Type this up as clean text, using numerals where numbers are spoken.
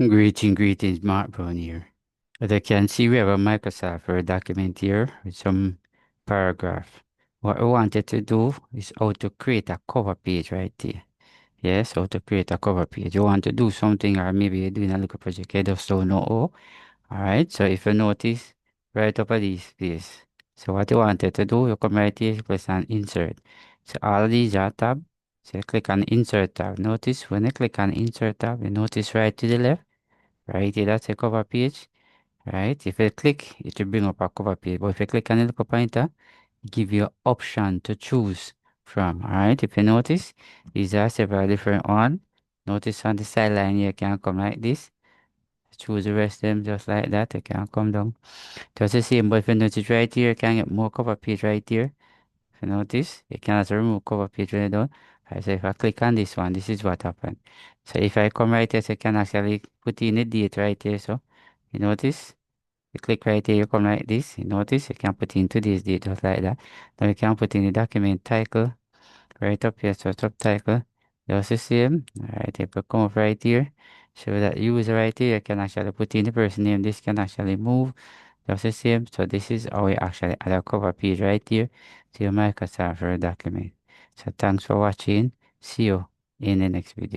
Greetings, Mark Brown here. As I can see, we have a Microsoft Word document here with some paragraph. What we wanted to do is how to create a cover page right there. Yes, how to create a cover page. You want to do something, or maybe you're doing a little project, you just don't know how. All right, so if you notice, right up at this place. So what you wanted to do, you come right here, you press on insert. So all of these are tab. So you click on insert tab. Notice when you click on insert tab, you notice right to the left. Right here, that's a cover page, right? If you click, it will bring up a cover page. But if you click on the little pointer, it give you an option to choose from. All right, if you notice, these are several different one. Notice on the sideline here, you can come like this. Choose the rest of them just like that. You can come down. Just the same, but if you notice right here, you can get more cover page right here. If you notice, you can also remove cover page when you're done. Alright, so if I click on this one, this is what happened. So if I come right here, so you can actually put in the date right here. So you notice, you click right here, you come like this. You notice, you can put in today's date just like that. Now you can put in the document title right up here. So subtitle, just the same. Alright, if you come up right here, show that user right here, you can actually put in the person name. This can actually move just the same. So this is how we actually add a cover page right here to your Microsoft Word document. So thanks for watching. See you in the next video.